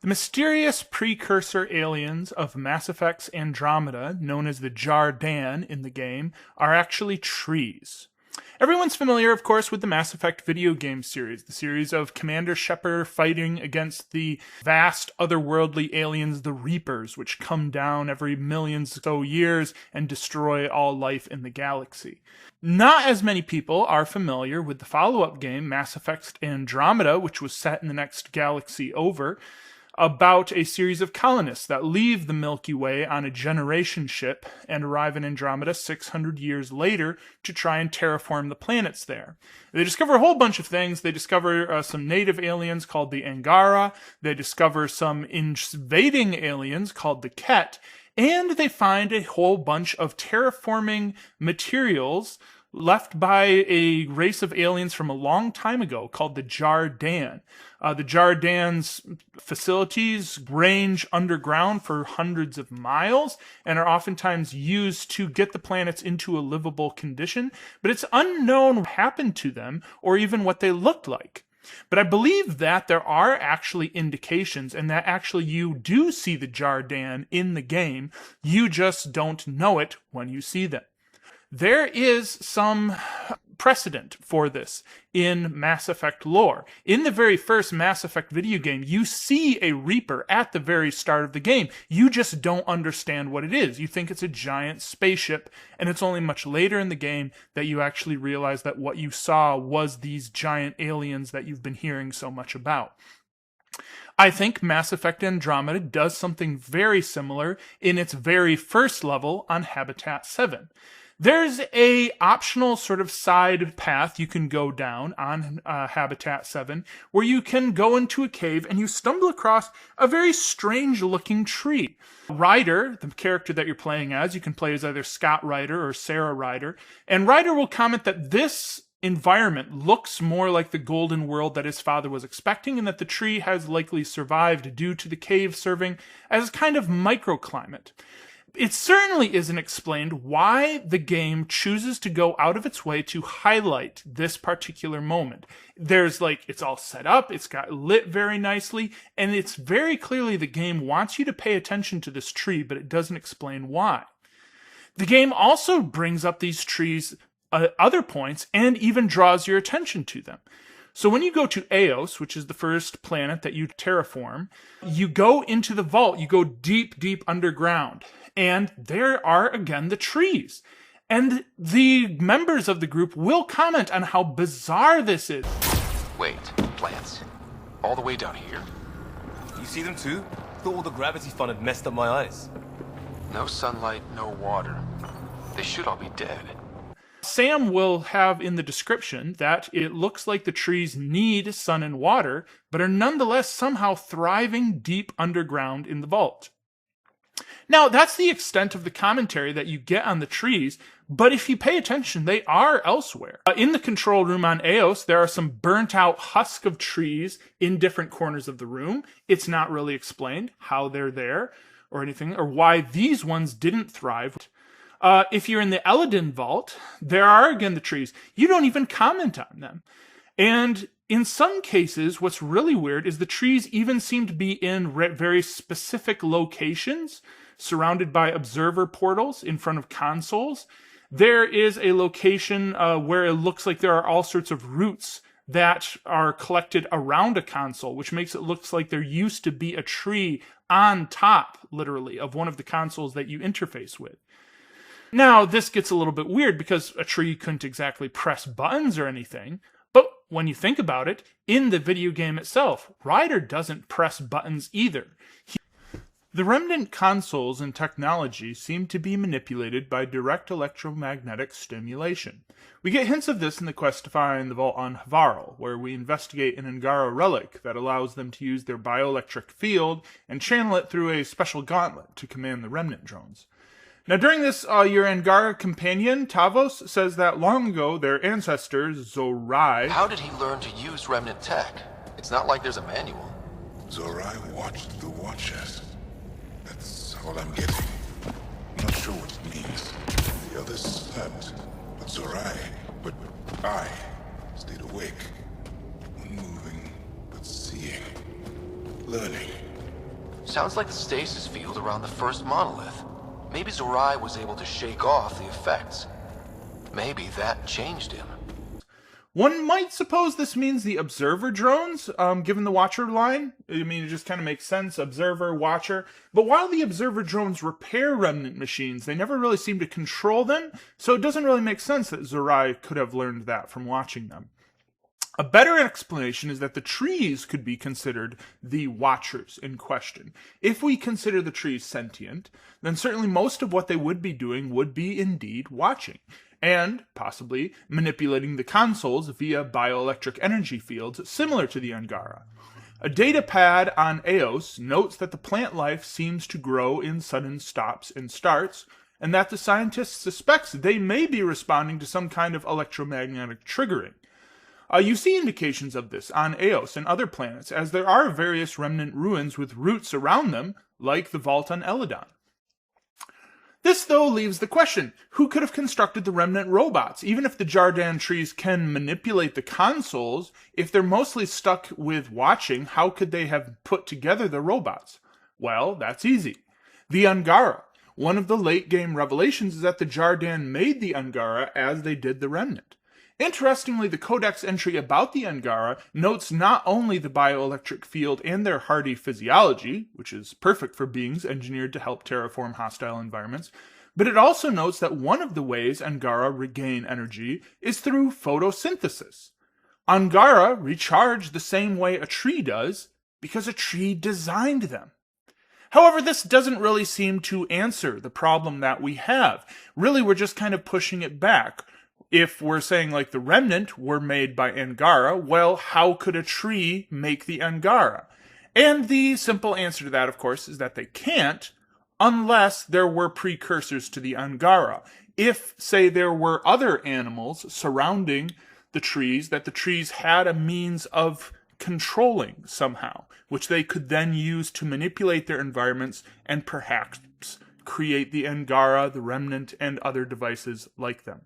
The mysterious precursor aliens of Mass Effect's Andromeda, known as the Jardaan in the game, are actually trees. Everyone's familiar, of course, with the Mass Effect video game series, the series of Commander Shepard fighting against the vast otherworldly aliens, the Reapers, which come down every millions or so years and destroy all life in the galaxy. Not as many people are familiar with the follow-up game, Mass Effect Andromeda, which was set in the next galaxy over, about a series of colonists that leave the Milky Way on a generation ship and arrive in Andromeda 600 years later to try and terraform the planets there. They discover a whole bunch of things. They discover some native aliens called the Angara. They discover some invading aliens called the Ket. And they find a whole bunch of terraforming materials left by a race of aliens from a long time ago called the Jardaan. The Jardaan's facilities range underground for hundreds of miles and are oftentimes used to get the planets into a livable condition, but it's unknown what happened to them or even what they looked like. But I believe that there are actually indications and that actually you do see the Jardaan in the game. You just don't know it when you see them. There is some precedent for this in Mass Effect lore. In the very first Mass Effect video game, you see a Reaper at the very start of the game. You just don't understand what it is. You think it's a giant spaceship, and it's only much later in the game that you actually realize that what you saw was these giant aliens that you've been hearing so much about. I think Mass Effect Andromeda does something very similar in its very first level on Habitat 7. There's a optional sort of side path you can go down on Habitat 7 where you can go into a cave and you stumble across a very strange looking tree. Ryder, the character that you're playing as, you can play as either Scott Ryder or Sarah Ryder, and Ryder will comment that this environment looks more like the golden world that his father was expecting and that the tree has likely survived due to the cave serving as a kind of microclimate. It certainly isn't explained why the game chooses to go out of its way to highlight this particular moment. There's it's all set up, it's got lit very nicely, and it's very clearly the game wants you to pay attention to this tree, but it doesn't explain why. The game also brings up these trees at other points and even draws your attention to them. So when you go to Eos, which is the first planet that you terraform, you go into the vault, you go deep, deep underground. And there are, again, the trees. And the members of the group will comment on how bizarre this is. Wait, plants? All the way down here? You see them too? Thought all the gravity fun had messed up my eyes. No sunlight, no water. They should all be dead. Sam will have in the description that it looks like the trees need sun and water, but are nonetheless somehow thriving deep underground in the vault. Now, that's the extent of the commentary that you get on the trees, but if you pay attention, they are elsewhere. In the control room on Eos, there are some burnt-out husk of trees in different corners of the room. It's not really explained how they're there or anything, or why these ones didn't thrive. If you're in the Eladin vault, there are again the trees. You don't even comment on them. And in some cases, what's really weird is the trees even seem to be in very specific locations, surrounded by observer portals in front of consoles. There is a location where it looks like there are all sorts of roots that are collected around a console, which makes it look like there used to be a tree on top, literally, of one of the consoles that you interface with. Now, this gets a little bit weird because a tree couldn't exactly press buttons or anything, but when you think about it, in the video game itself, Ryder doesn't press buttons either. The remnant consoles and technology seem to be manipulated by direct electromagnetic stimulation. We get hints of this in the quest to find the vault on Havarl, where we investigate an Angara relic that allows them to use their bioelectric field and channel it through a special gauntlet to command the remnant drones. Now during this, your Angara companion, Tavos, says that long ago their ancestor, Zorai... How did he learn to use remnant tech? It's not like there's a manual. Zorai watched the Watchers. That's all I'm getting. I'm not sure what it means. The others slept, but I stayed awake. Unmoving, but seeing. Learning. Sounds like the stasis field around the first monolith. Maybe Zorai was able to shake off the effects. Maybe that changed him. One might suppose this means the observer drones, given the watcher line. I mean, it just kind of makes sense, observer, watcher. But while the observer drones repair remnant machines, they never really seem to control them, so it doesn't really make sense that Zorai could have learned that from watching them. A better explanation is that the trees could be considered the watchers in question. If we consider the trees sentient, then certainly most of what they would be doing would be indeed watching, and possibly manipulating the consoles via bioelectric energy fields similar to the Angara. A data pad on Eos notes that the plant life seems to grow in sudden stops and starts, and that the scientists suspect they may be responding to some kind of electromagnetic triggering. You see indications of this on Eos and other planets, as there are various remnant ruins with roots around them, like the vault on Eladon. This, though, leaves the question, who could have constructed the remnant robots? Even if the Jardaan trees can manipulate the consoles, if they're mostly stuck with watching, how could they have put together the robots? Well, that's easy. The Angara. One of the late-game revelations is that the Jardaan made the Angara as they did the remnant. Interestingly, the Codex entry about the Angara notes not only the bioelectric field and their hardy physiology, which is perfect for beings engineered to help terraform hostile environments, but it also notes that one of the ways Angara regain energy is through photosynthesis. Angara recharge the same way a tree does because a tree designed them. However, this doesn't really seem to answer the problem that we have. Really, we're just kind of pushing it back. If we're saying like the remnant were made by Angara, well, how could a tree make the Angara? And the simple answer to that, of course, is that they can't unless there were precursors to the Angara. If, say, there were other animals surrounding the trees, that the trees had a means of controlling somehow, which they could then use to manipulate their environments and perhaps create the Angara, the remnant, and other devices like them.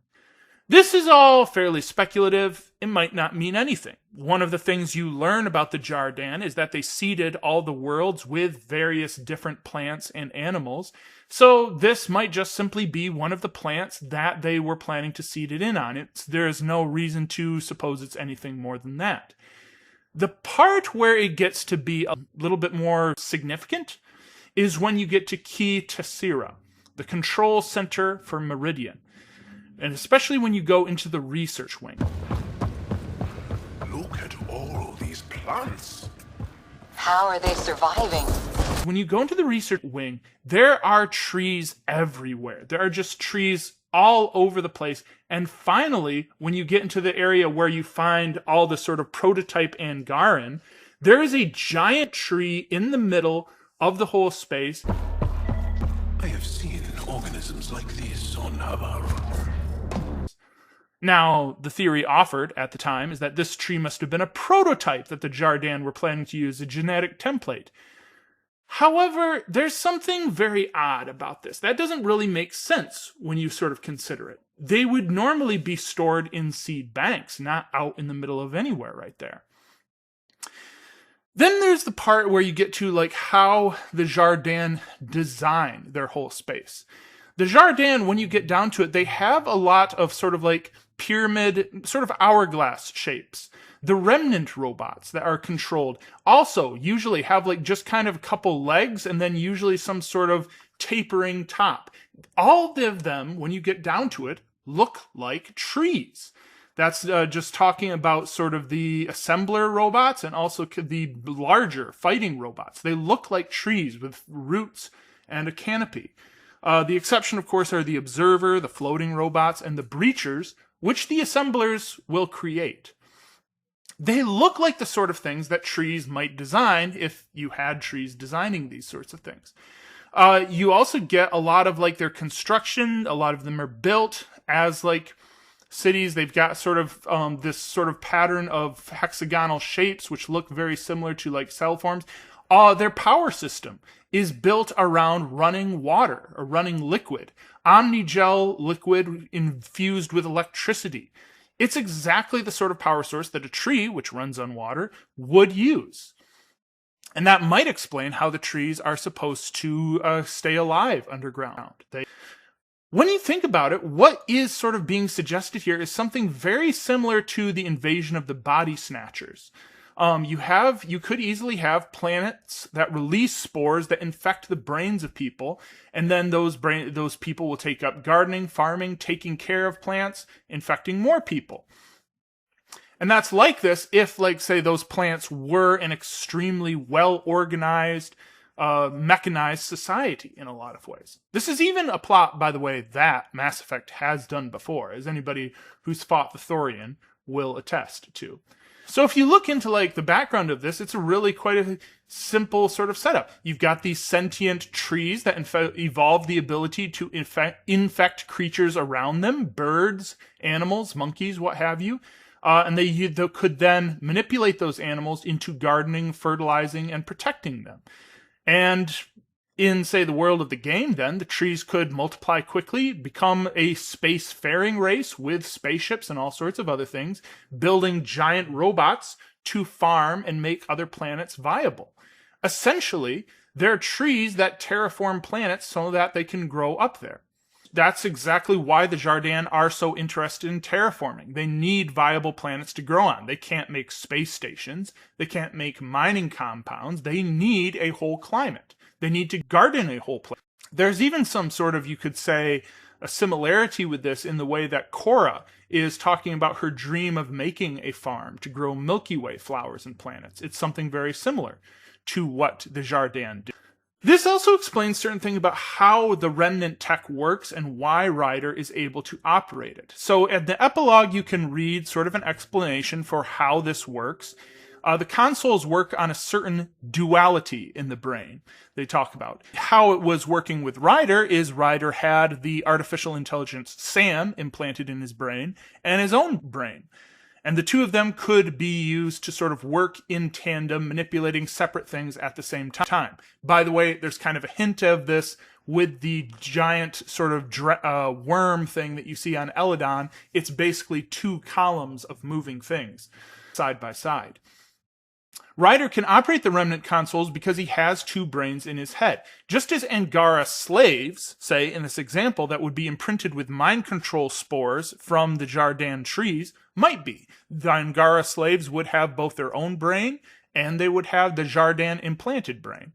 This is all fairly speculative. It might not mean anything. One of the things you learn about the Jardaan is that they seeded all the worlds with various different plants and animals. So this might just simply be one of the plants that they were planning to seed it in on. There is no reason to suppose it's anything more than that. The part where it gets to be a little bit more significant is when you get to Key Tessera, the control center for Meridian. And especially when you go into the research wing. Look at all these plants. How are they surviving? When you go into the research wing, there are trees everywhere. There are just trees all over the place. And finally, when you get into the area where you find all the sort of prototype Angaran, there is a giant tree in the middle of the whole space. I have seen organisms like this on Havar. Now, the theory offered at the time is that this tree must have been a prototype that the Jardaan were planning to use as a genetic template. However, there's something very odd about this. That doesn't really make sense when you sort of consider it. They would normally be stored in seed banks, not out in the middle of anywhere right there. Then there's the part where you get to like how the Jardaan designed their whole space. The Jardaan, when you get down to it, they have a lot of sort of like pyramid, sort of hourglass shapes. The remnant robots that are controlled also usually have like just kind of a couple legs and then usually some sort of tapering top. All of them, when you get down to it, look like trees. That's just talking about sort of the assembler robots and also the larger fighting robots. They look like trees with roots and a canopy. The exception, of course, are the Observer, the floating robots, and the Breachers, which the assemblers will create. They look like the sort of things that trees might design if you had trees designing these sorts of things. You also get a lot of like their construction. A lot of them are built as like cities. They've got sort of this sort of pattern of hexagonal shapes, which look very similar to like cell forms. Their power system is built around running water or running liquid, omnigel liquid infused with electricity. It's exactly the sort of power source that a tree, which runs on water, would use. And that might explain how the trees are supposed to stay alive underground. When you think about it, what is sort of being suggested here is something very similar to the invasion of the body snatchers. You could easily have planets that release spores that infect the brains of people, and then those people will take up gardening, farming, taking care of plants, infecting more people. And that's like this if, like, say, those plants were an extremely well-organized, mechanized society in a lot of ways. This is even a plot, by the way, that Mass Effect has done before, as anybody who's fought the Thorian will attest to. So if you look into, like, the background of this, it's really quite a simple sort of setup. You've got these sentient trees that evolve the ability to infect creatures around them, birds, animals, monkeys, what have you. And they could then manipulate those animals into gardening, fertilizing, and protecting them. And in, say, the world of the game, then, the trees could multiply quickly, become a space-faring race with spaceships and all sorts of other things, building giant robots to farm and make other planets viable. Essentially, they're trees that terraform planets so that they can grow up there. That's exactly why the Jardaan are so interested in terraforming. They need viable planets to grow on. They can't make space stations. They can't make mining compounds. They need a whole climate. They need to garden a whole planet. There's even some sort of, you could say, a similarity with this in the way that Cora is talking about her dream of making a farm to grow Milky Way flowers and planets. It's something very similar to what the Jardaan do. This also explains certain things about how the Remnant tech works and why Ryder is able to operate it. So at the epilogue, you can read sort of an explanation for how this works. The consoles work on a certain duality in the brain. They talk about how it was working with Ryder is Ryder had the artificial intelligence Sam implanted in his brain and his own brain. And the two of them could be used to sort of work in tandem, manipulating separate things at the same time. By the way, there's kind of a hint of this with the giant sort of worm thing that you see on Eladon. It's basically two columns of moving things side by side. Ryder can operate the Remnant consoles because he has two brains in his head. Just as Angara slaves, say in this example, that would be imprinted with mind control spores from the Jardaan trees, might be. The Angara slaves would have both their own brain and they would have the Jardaan implanted brain.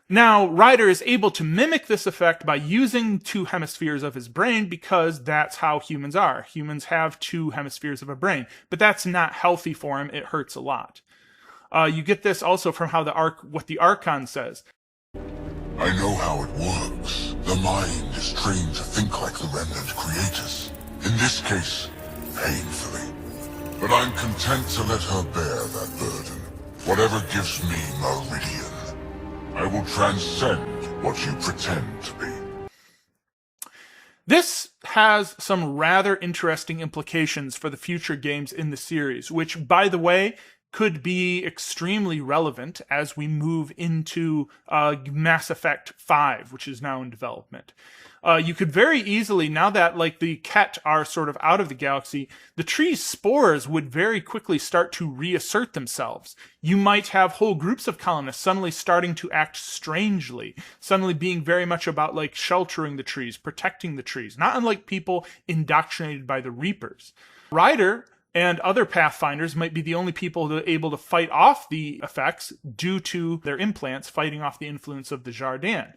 Now, Ryder is able to mimic this effect by using two hemispheres of his brain because that's how humans are. Humans have two hemispheres of a brain, but that's not healthy for him. It hurts a lot. You get this also from how what the Archon says. I know how it works. The mind is trained to think like the Remnant creators. In this case, painfully. But I'm content to let her bear that burden. Whatever gives me Meridian. I will transcend what you pretend to be. This has some rather interesting implications for the future games in the series, which, by the way, could be extremely relevant as we move into Mass Effect 5, which is now in development. You could very easily, now that like the Ket are sort of out of the galaxy, the tree's spores would very quickly start to reassert themselves. You might have whole groups of colonists suddenly starting to act strangely, suddenly being very much about like sheltering the trees, protecting the trees, not unlike people indoctrinated by the Reapers. Ryder and other Pathfinders might be the only people able to fight off the effects due to their implants fighting off the influence of the Jardaan.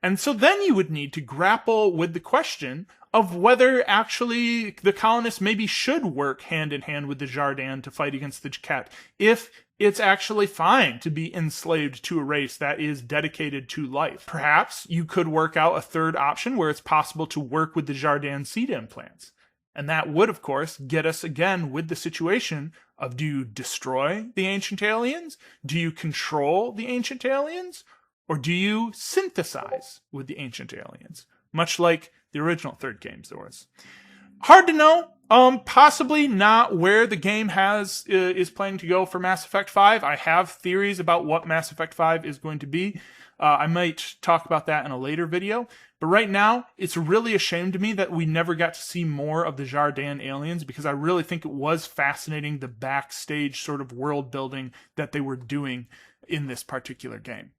And so then you would need to grapple with the question of whether actually the colonists maybe should work hand in hand with the Jardaan to fight against the Ket, if it's actually fine to be enslaved to a race that is dedicated to life. Perhaps you could work out a third option where it's possible to work with the Jardaan seed implants. And that would, of course, get us again with the situation of, do you destroy the ancient aliens? Do you control the ancient aliens? Or do you synthesize with the ancient aliens? Much like the original third games was. Hard to know. Possibly not where the game is planning to go for Mass Effect 5. I have theories about what Mass Effect 5 is going to be. I might talk about that in a later video. But right now, it's really a shame to me that we never got to see more of the Jardaan aliens, because I really think it was fascinating, the backstage sort of world building that they were doing in this particular game.